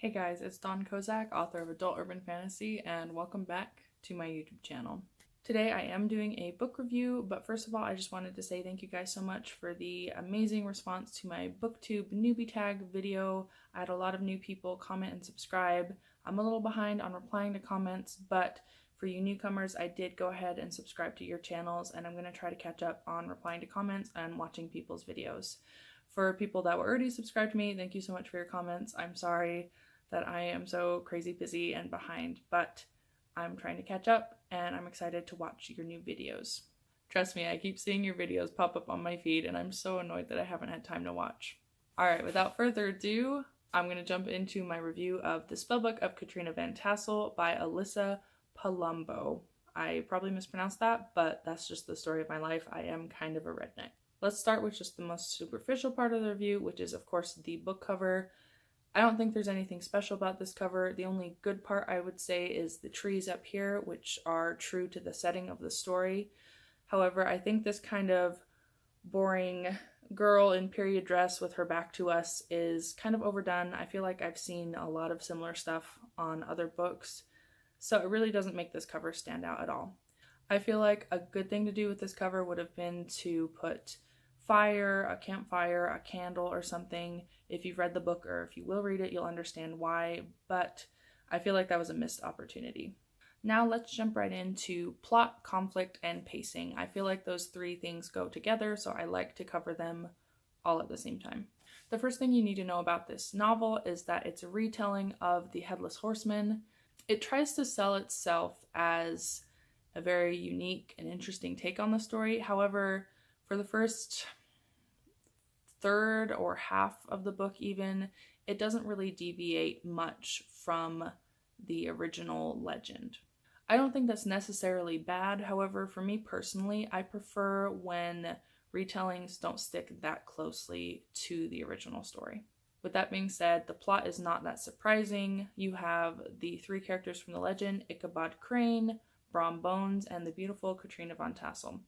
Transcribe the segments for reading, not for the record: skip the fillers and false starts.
Hey guys, it's Kozak, author of adult urban fantasy, and welcome back to my YouTube channel. Today I am doing a book review, but first of all I just wanted to say thank you guys so much for the amazing response to my booktube newbie tag video. I had a lot of new people comment and subscribe. I'm a little behind on replying to comments, but for you newcomers I did go ahead and subscribe to your channels, and I'm going to try to catch up on replying to comments and watching people's videos. For people that were already subscribed to me, thank you so much for your comments. I'm sorry that I am so crazy busy and behind, but I'm trying to catch up and I'm excited to watch your new videos. Trust me, I keep seeing your videos pop up on my feed and I'm so annoyed that I haven't had time to watch. Alright, without further ado, I'm going to jump into my review of The Spellbook of Katrina Van Tassel by Alyssa Palumbo. I probably mispronounced that, but that's just the story of my life. I am kind of a redneck. Let's start with just the most superficial part of the review, which is of course the book cover. I don't think there's anything special about this cover. The only good part I would say is the trees up here, which are true to the setting of the story. However, I think this kind of boring girl in period dress with her back to us is kind of overdone. I feel like I've seen a lot of similar stuff on other books, so it really doesn't make this cover stand out at all. I feel like a good thing to do with this cover would have been to put fire, a campfire, a candle or something. If you've read the book or if you will read it, you'll understand why, but I feel like that was a missed opportunity. Now let's jump right into plot, conflict, and pacing. I feel like those three things go together, so I like to cover them all at the same time. The first thing you need to know about this novel is that it's a retelling of The Headless Horseman. It tries to sell itself as a very unique and interesting take on the story. However, for the first third or half of the book even, it doesn't really deviate much from the original legend. I don't think that's necessarily bad. However, for me personally, I prefer when retellings don't stick that closely to the original story. With that being said, the plot is not that surprising. You have the three characters from the legend: Ichabod Crane, Brom Bones, and the beautiful Katrina Van Tassel.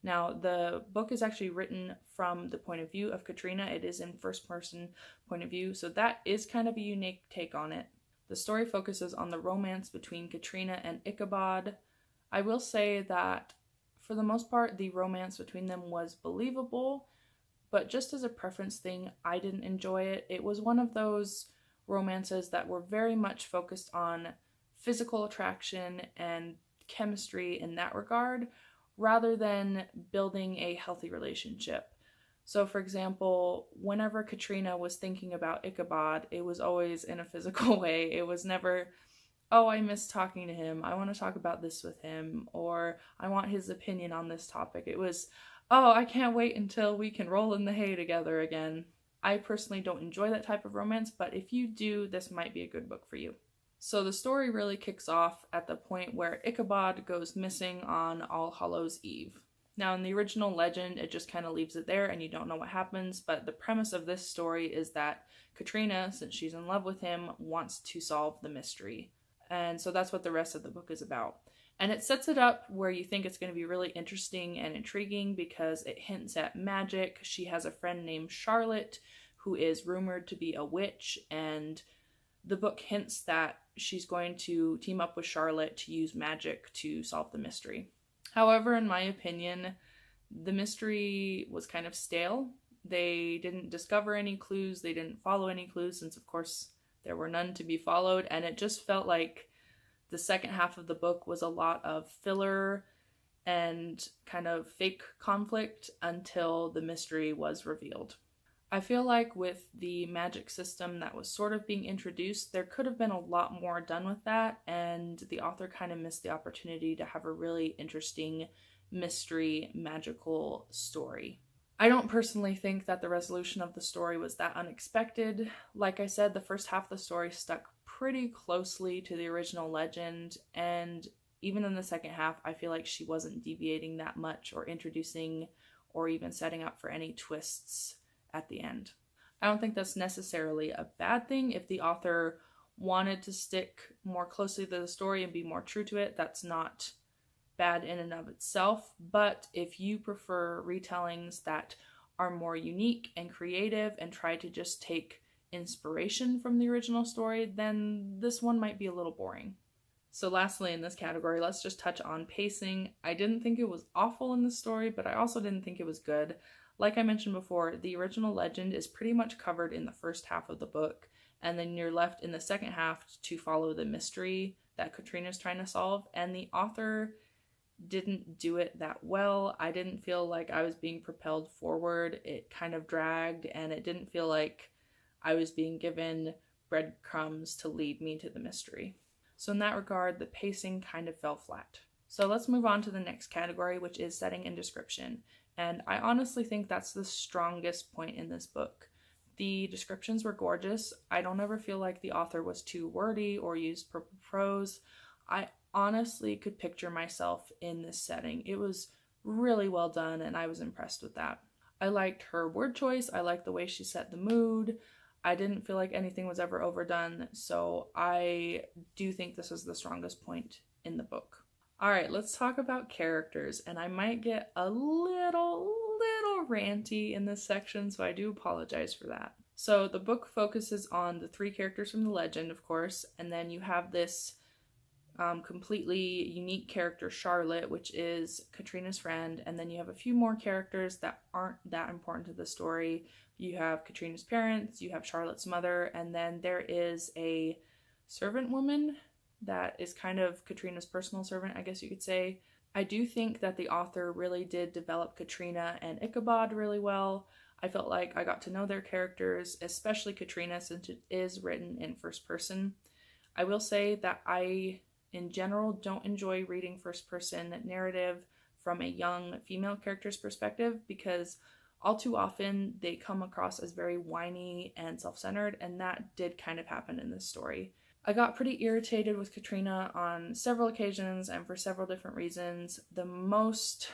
Now, the book is actually written from the point of view of Katrina. It is in first-person point of view, so that is kind of a unique take on it. The story focuses on the romance between Katrina and Ichabod. I will say that, for the most part, the romance between them was believable, but just as a preference thing, I didn't enjoy it. It was one of those romances that were very much focused on physical attraction and chemistry in that regard, rather than building a healthy relationship. So for example, whenever Katrina was thinking about Ichabod, it was always in a physical way. It was never, oh, I miss talking to him, I want to talk about this with him, or I want his opinion on this topic. It was, oh, I can't wait until we can roll in the hay together again. I personally don't enjoy that type of romance, but if you do, this might be a good book for you. So the story really kicks off at the point where Ichabod goes missing on All Hallows Eve. Now in the original legend, it just kind of leaves it there and you don't know what happens, but the premise of this story is that Katrina, since she's in love with him, wants to solve the mystery. And so that's what the rest of the book is about. And it sets it up where you think it's going to be really interesting and intriguing because it hints at magic. She has a friend named Charlotte who is rumored to be a witch, and the book hints that she's going to team up with Charlotte to use magic to solve the mystery. However, in my opinion, the mystery was kind of stale. They didn't discover any clues, they didn't follow any clues, since of course there were none to be followed, and it just felt like the second half of the book was a lot of filler and kind of fake conflict until the mystery was revealed. I feel like with the magic system that was sort of being introduced, there could have been a lot more done with that, and the author kind of missed the opportunity to have a really interesting mystery magical story. I don't personally think that the resolution of the story was that unexpected. Like I said, the first half of the story stuck pretty closely to the original legend, and even in the second half, I feel like she wasn't deviating that much or introducing or even setting up for any twists at the end. I don't think that's necessarily a bad thing. If the author wanted to stick more closely to the story and be more true to it, that's not bad in and of itself. But if you prefer retellings that are more unique and creative and try to just take inspiration from the original story, then this one might be a little boring. So lastly in this category, let's just touch on pacing. I didn't think it was awful in this story, but I also didn't think it was good. Like I mentioned before, the original legend is pretty much covered in the first half of the book, and then you're left in the second half to follow the mystery that Katrina's trying to solve, and the author didn't do it that well. I didn't feel like I was being propelled forward. It kind of dragged, and it didn't feel like I was being given breadcrumbs to lead me to the mystery. So in that regard, the pacing kind of fell flat. So let's move on to the next category, which is setting and description. And I honestly think that's the strongest point in this book. The descriptions were gorgeous. I don't ever feel like the author was too wordy or used purple prose. I honestly could picture myself in this setting. It was really well done, and I was impressed with that. I liked her word choice. I liked the way she set the mood. I didn't feel like anything was ever overdone, so I do think this is the strongest point in the book. All right, let's talk about characters, and I might get a little ranty in this section, so I do apologize for that. So the book focuses on the 3 characters from the legend, of course, and then you have this completely unique character, Charlotte, which is Katrina's friend, and then you have a few more characters that aren't that important to the story. You have Katrina's parents, you have Charlotte's mother, and then there is a servant woman that is kind of Katrina's personal servant, I guess you could say. I do think that the author really did develop Katrina and Ichabod really well. I felt like I got to know their characters, especially Katrina, since it is written in first person. I will say that I, in general, don't enjoy reading first-person narrative from a young female character's perspective because all too often they come across as very whiny and self-centered, and that did kind of happen in this story. I got pretty irritated with Katrina on several occasions and for several different reasons, the most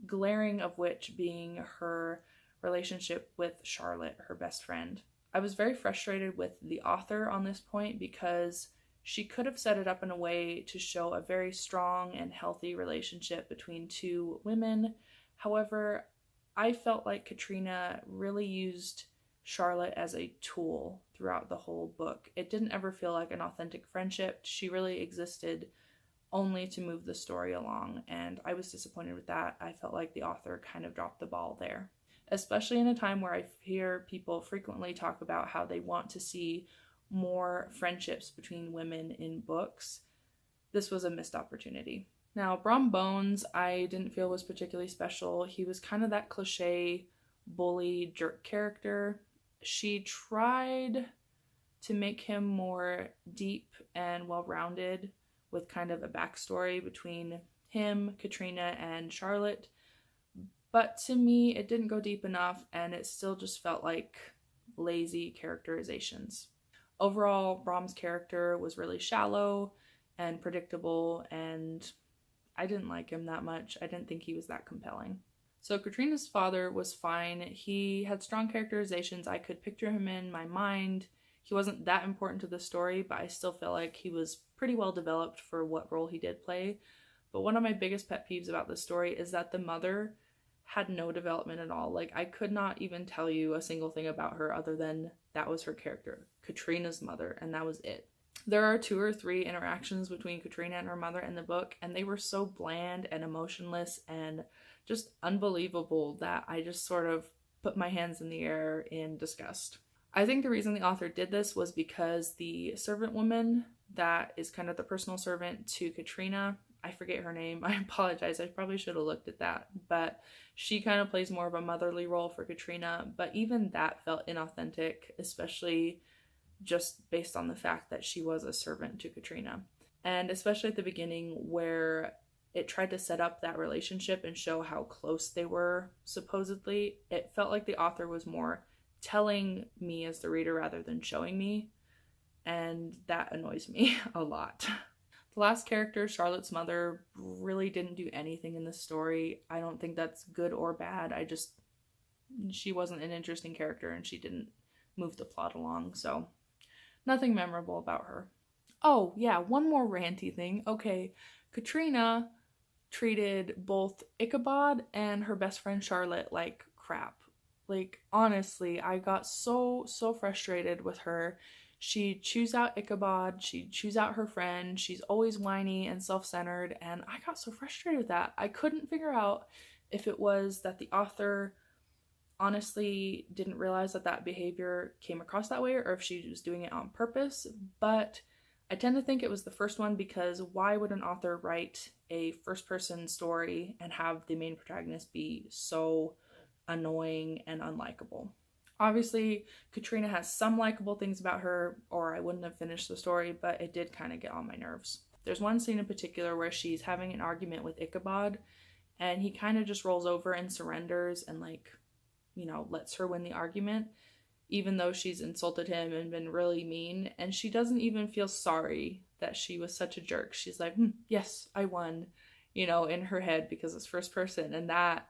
glaring of which being her relationship with Charlotte, her best friend. I was very frustrated with the author on this point because she could have set it up in a way to show a very strong and healthy relationship between 2 women. However, I felt like Katrina really used Charlotte as a tool throughout the whole book. It didn't ever feel like an authentic friendship. She really existed only to move the story along, and I was disappointed with that. I felt like the author kind of dropped the ball there, especially in a time where I hear people frequently talk about how they want to see more friendships between women in books. This was a missed opportunity. Now, Brom Bones, I didn't feel was particularly special. He was kind of that cliche bully jerk character. She tried to make him more deep and well-rounded with kind of a backstory between him, Katrina, and Charlotte. But to me, it didn't go deep enough, and it still just felt like lazy characterizations. Overall, Brom's character was really shallow and predictable, and I didn't like him that much. I didn't think he was that compelling. So Katrina's father was fine. He had strong characterizations. I could picture him in my mind. He wasn't that important to the story, but I still feel like he was pretty well developed for what role he did play. But one of my biggest pet peeves about this story is that the mother had no development at all. Like, I could not even tell you a single thing about her other than that was her character, Katrina's mother, and that was it. There are 2 or 3 interactions between Katrina and her mother in the book, and they were so bland and emotionless and just unbelievable that I just sort of put my hands in the air in disgust. I think the reason the author did this was because the servant woman that is kind of the personal servant to Katrina, I forget her name, I apologize, I probably should have looked at that, but she kind of plays more of a motherly role for Katrina, but even that felt inauthentic, especially just based on the fact that she was a servant to Katrina. And especially at the beginning where it tried to set up that relationship and show how close they were, supposedly, it felt like the author was more telling me as the reader rather than showing me, and that annoys me a lot. The last character, Charlotte's mother, really didn't do anything in this story. I don't think that's good or bad. She wasn't an interesting character and she didn't move the plot along, so nothing memorable about her. Oh, yeah, one more ranty thing. Okay, Katrina treated both Ichabod and her best friend Charlotte like crap. Like, honestly, I got so frustrated with her. She chews out Ichabod, she chews out her friend, she's always whiny and self-centered, and I got so frustrated with that. I couldn't figure out if it was that the author honestly didn't realize that that behavior came across that way, or if she was doing it on purpose, but I tend to think it was the first one, because why would an author write a first-person story and have the main protagonist be so annoying and unlikable? Obviously, Katrina has some likable things about her, or I wouldn't have finished the story, but it did kind of get on my nerves. There's one scene in particular where she's having an argument with Ichabod, and he kind of just rolls over and surrenders and, like, you know, lets her win the argument, even though she's insulted him and been really mean, and she doesn't even feel sorry that she was such a jerk. She's like, yes, I won, you know, in her head, because it's first person, and that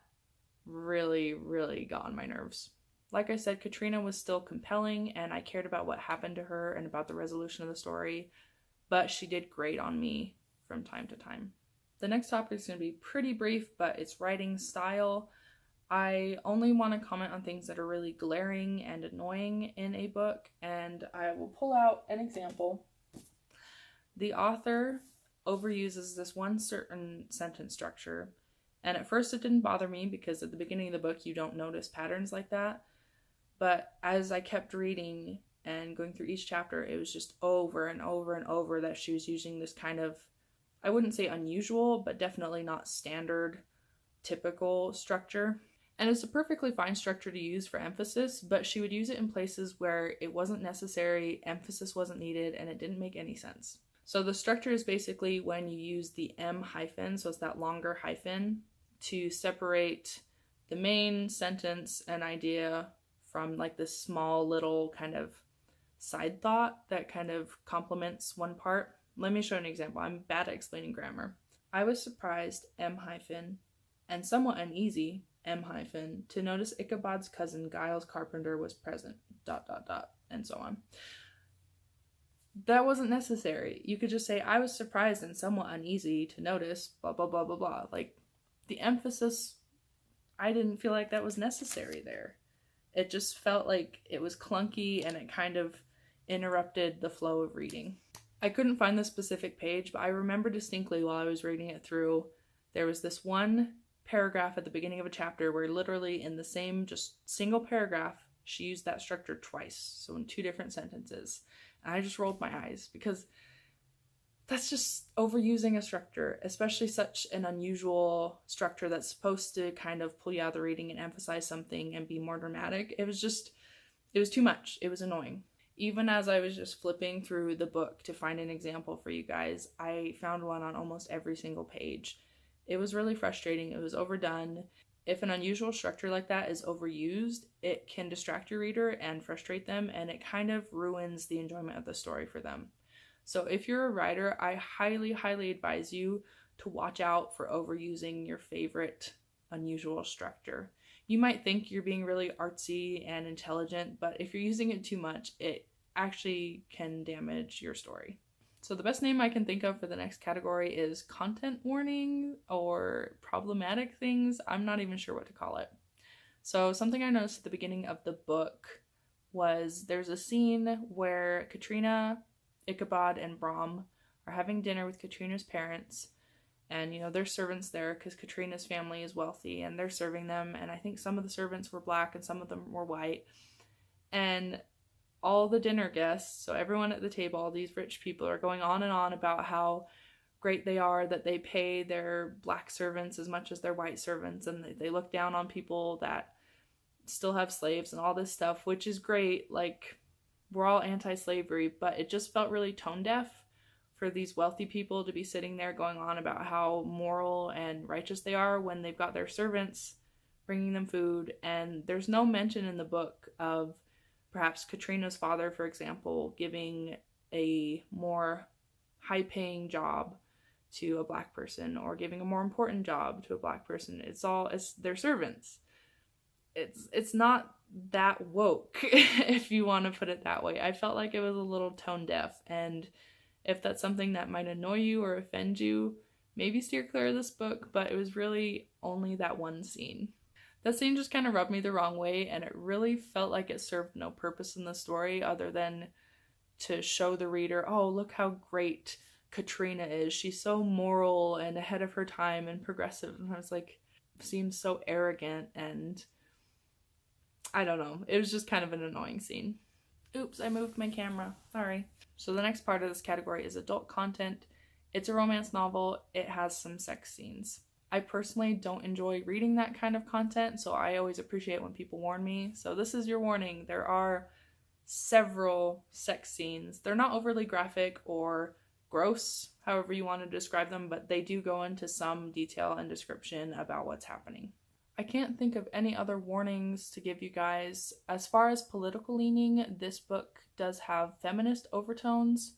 really got on my nerves. Like I said, Katrina was still compelling, and I cared about what happened to her and about the resolution of the story, but she did grate on me from time to time. The next topic is going to be pretty brief, but it's writing style. I only want to comment on things that are really glaring and annoying in a book, and I will pull out an example. The author overuses this one certain sentence structure, and at first it didn't bother me because at the beginning of the book you don't notice patterns like that, but as I kept reading and going through each chapter, it was just over and over and over that she was using this kind of, I wouldn't say unusual, but definitely not standard, typical structure. And it's a perfectly fine structure to use for emphasis, but she would use it in places where it wasn't necessary, emphasis wasn't needed, and it didn't make any sense. So the structure is basically when you use the M hyphen, so it's that longer hyphen, to separate the main sentence and idea from like this small little kind of side thought that kind of complements one part. Let me show an example. I'm bad at explaining grammar. I was surprised, M hyphen, and somewhat uneasy, M hyphen, to notice Ichabod's cousin Giles Carpenter was present, ... and so on. That wasn't necessary. You could just say, I was surprised and somewhat uneasy to notice, blah, blah, blah, blah, blah. Like, the emphasis, I didn't feel like that was necessary there. It just felt like it was clunky and it kind of interrupted the flow of reading. I couldn't find the specific page, but I remember distinctly while I was reading it through, there was this one paragraph at the beginning of a chapter where literally in the same just single paragraph she used that structure twice, so in two different sentences, and I just rolled my eyes because that's just overusing a structure, especially such an unusual structure that's supposed to kind of pull you out of the reading and emphasize something and be more dramatic. It was too much. It was annoying. Even as I was just flipping through the book to find an example for you guys, I found one on almost every single page. It was really frustrating. It was overdone. If an unusual structure like that is overused, it can distract your reader and frustrate them, and it kind of ruins the enjoyment of the story for them. So if you're a writer, I highly advise you to watch out for overusing your favorite unusual structure. You might think you're being really artsy and intelligent, but if you're using it too much, it actually can damage your story. So the best name I can think of for the next category is content warning or problematic things. I'm not even sure what to call it. So something I noticed at the beginning of the book was there's a scene where Katrina, Ichabod, and Brom are having dinner with Katrina's parents, and there's servants there because Katrina's family is wealthy and they're serving them, and I think some of the servants were black and some of them were white, and all the dinner guests, so everyone at the table, all these rich people, are going on and on about how great they are, that they pay their black servants as much as their white servants, and they look down on people that still have slaves and all this stuff, which is great. Like, we're all anti-slavery, but it just felt really tone deaf for these wealthy people to be sitting there going on about how moral and righteous they are when they've got their servants bringing them food. And there's no mention in the book of perhaps Katrina's father, for example, giving a more high-paying job to a black person or giving a more important job to a black person. It's their servants. It's not that woke, if you want to put it that way. I felt like it was a little tone deaf, and if that's something that might annoy you or offend you, maybe steer clear of this book, but it was really only that one scene. That scene just kind of rubbed me the wrong way, and it really felt like it served no purpose in the story other than to show the reader, oh, look how great Katrina is. She's so moral and ahead of her time and progressive. And I was like, seems so arrogant, and I don't know. It was just kind of an annoying scene. Oops, I moved my camera. Sorry. So the next part of this category is adult content. It's a romance novel. It has some sex scenes. I personally don't enjoy reading that kind of content, so I always appreciate when people warn me. So this is your warning. There are several sex scenes. They're not overly graphic or gross, however you want to describe them, but they do go into some detail and description about what's happening. I can't think of any other warnings to give you guys. As far as political leaning, this book does have feminist overtones,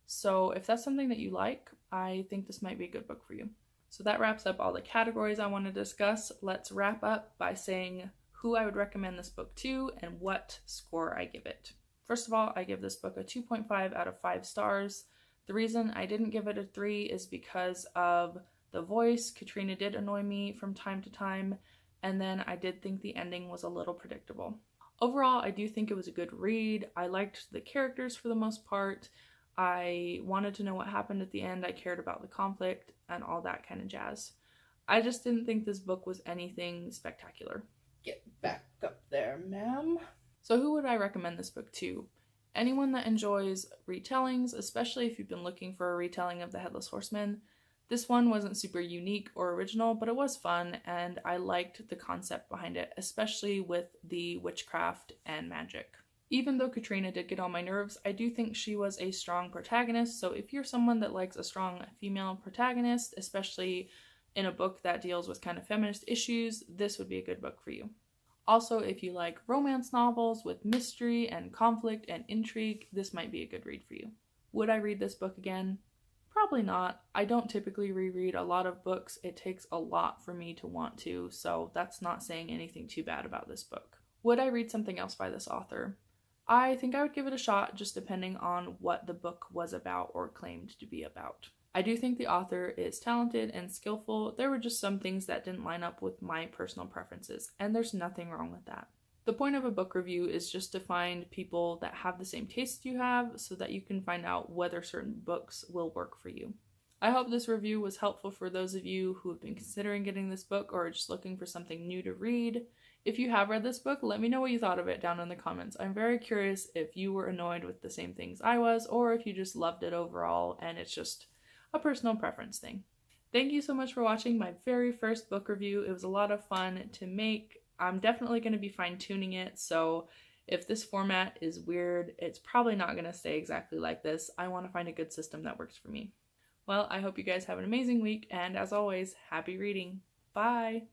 so if that's something that you like, I think this might be a good book for you. So that wraps up all the categories I want to discuss. Let's wrap up by saying who I would recommend this book to and what score I give it. First of all, I give this book a 2.5 out of 5 stars. The reason I didn't give it a 3 is because of the voice. Katrina did annoy me from time to time, and then I did think the ending was a little predictable. Overall, I do think it was a good read. I liked the characters for the most part. I wanted to know what happened at the end. I cared about the conflict and all that kind of jazz. I just didn't think this book was anything spectacular. Get back up there, ma'am. So who would I recommend this book to? Anyone that enjoys retellings, especially if you've been looking for a retelling of The Headless Horseman. This one wasn't super unique or original, but it was fun, and I liked the concept behind it, especially with the witchcraft and magic. Even though Katrina did get on my nerves, I do think she was a strong protagonist, so if you're someone that likes a strong female protagonist, especially in a book that deals with kind of feminist issues, this would be a good book for you. Also, if you like romance novels with mystery and conflict and intrigue, this might be a good read for you. Would I read this book again? Probably not. I don't typically reread a lot of books. It takes a lot for me to want to, so that's not saying anything too bad about this book. Would I read something else by this author? I think I would give it a shot, just depending on what the book was about or claimed to be about. I do think the author is talented and skillful. There were just some things that didn't line up with my personal preferences, and there's nothing wrong with that. The point of a book review is just to find people that have the same taste you have so that you can find out whether certain books will work for you. I hope this review was helpful for those of you who have been considering getting this book or are just looking for something new to read. If you have read this book, let me know what you thought of it down in the comments. I'm very curious if you were annoyed with the same things I was, or if you just loved it overall and it's just a personal preference thing. Thank you so much for watching my very first book review. It was a lot of fun to make. I'm definitely going to be fine-tuning it, so if this format is weird, it's probably not going to stay exactly like this. I want to find a good system that works for me. Well, I hope you guys have an amazing week, and as always, happy reading. Bye!